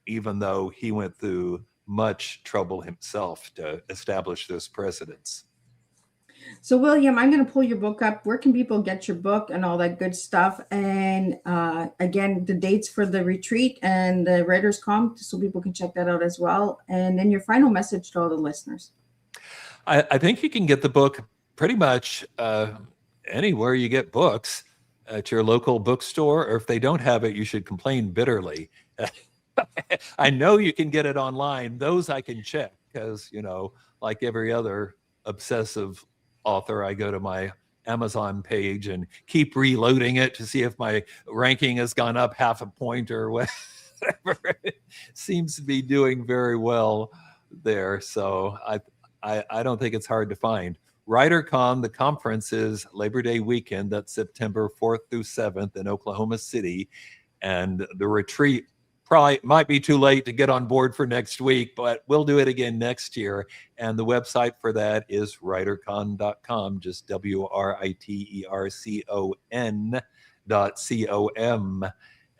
even though he went through much trouble himself to establish this precedence. So, William, I'm going to pull your book up. Where can people get your book and all that good stuff? And again, the dates for the retreat and the WriterCon, so people can check that out as well. And then your final message to all the listeners. I think you can get the book pretty much anywhere you get books, at your local bookstore, or if they don't have it, you should complain bitterly. I know you can get it online. Those I can check because, like every other obsessive author, I go to my Amazon page and keep reloading it to see if my ranking has gone up half a point or whatever. It seems to be doing very well there. So I don't think it's hard to find. WriterCon, the conference, is Labor Day weekend. That's September 4th through 7th in Oklahoma City. And the retreat probably might be too late to get on board for next week, but we'll do it again next year. And the website for that is writercon.com, just WRITERCON.com.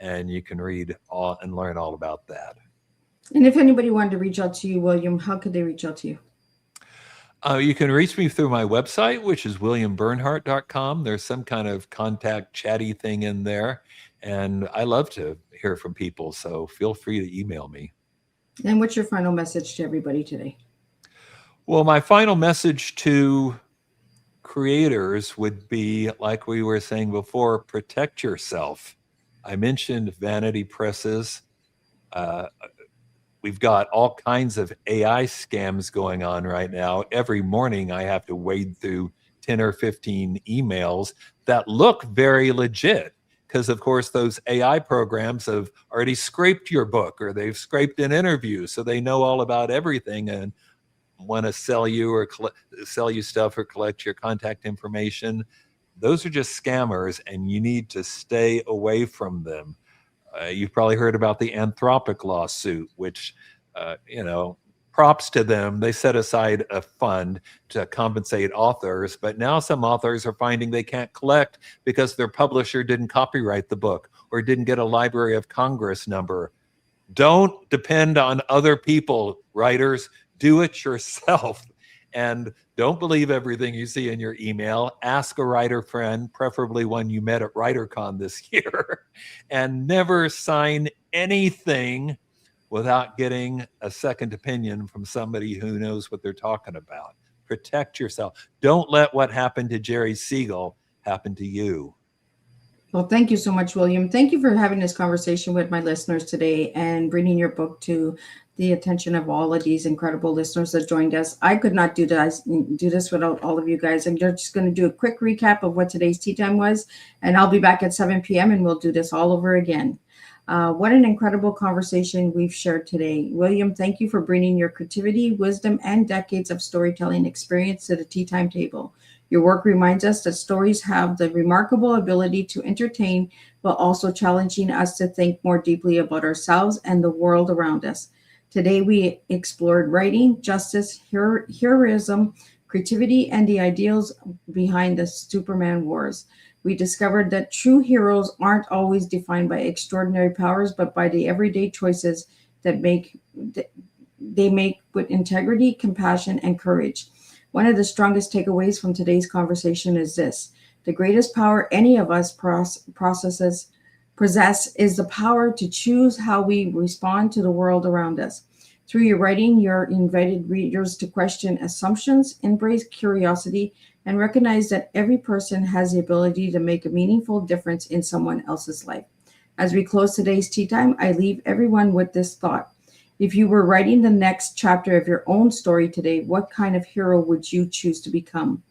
And you can read all and learn all about that. And if anybody wanted to reach out to you, William, how could they reach out to you? You can reach me through my website, which is williambernhardt.com. There's some kind of contact chatty thing in there. And I love to hear from people, so feel free to email me. And what's your final message to everybody today? Well, my final message to creators would be, like we were saying before, protect yourself. I mentioned vanity presses. we've got all kinds of AI scams going on right now. Every morning I have to wade through 10 or 15 emails that look very legit, because of course those AI programs have already scraped your book, or they've scraped an interview, so they know all about everything and want to sell you or sell you stuff or collect your contact information. Those are just scammers, and you need to stay away from them. You've probably heard about the Anthropic lawsuit, which, props to them. They set aside a fund to compensate authors, but now some authors are finding they can't collect because their publisher didn't copyright the book or didn't get a Library of Congress number. Don't depend on other people, writers. Do it yourself. And don't believe everything you see in your email. Ask a writer friend, preferably one you met at WriterCon this year, and never sign anything without getting a second opinion from somebody who knows what they're talking about. Protect yourself. Don't let what happened to Jerry Siegel happen to you. Well, thank you so much, William. Thank you for having this conversation with my listeners today and bringing your book to the attention of all of these incredible listeners that joined us. I could not do this without all of you guys. I'm just going to do a quick recap of what today's tea time was, and I'll be back at 7 p.m. and we'll do this all over again. What an incredible conversation we've shared today. William, thank you for bringing your creativity, wisdom, and decades of storytelling experience to the tea time table. Your work reminds us that stories have the remarkable ability to entertain, while also challenging us to think more deeply about ourselves and the world around us. Today, we explored writing, justice, heroism, creativity, and the ideals behind the Superman wars. We discovered that true heroes aren't always defined by extraordinary powers, but by the everyday choices that they make with integrity, compassion, and courage. One of the strongest takeaways from today's conversation is this: the greatest power any of us possess is the power to choose how we respond to the world around us. Through your writing, you're invited readers to question assumptions, embrace curiosity, and recognize that every person has the ability to make a meaningful difference in someone else's life. As we close today's tea time, I leave everyone with this thought. If you were writing the next chapter of your own story today, what kind of hero would you choose to become?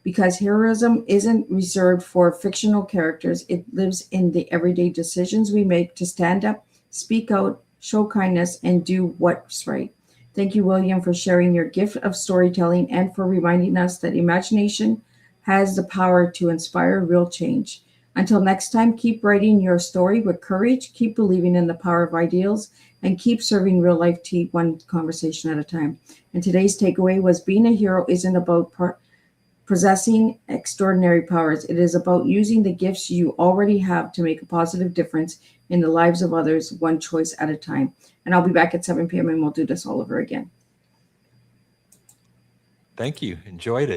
Because heroism isn't reserved for fictional characters. It lives in the everyday decisions we make to stand up, speak out, show kindness, and do what's right. Thank you, William, for sharing your gift of storytelling and for reminding us that imagination has the power to inspire real change. Until next time, keep writing your story with courage, keep believing in the power of ideals, and keep serving real life tea one conversation at a time. And today's takeaway was being a hero isn't about possessing extraordinary powers. It is about using the gifts you already have to make a positive difference in the lives of others, one choice at a time. And I'll be back at 7 p.m. and we'll do this all over again. Thank you. Enjoyed it.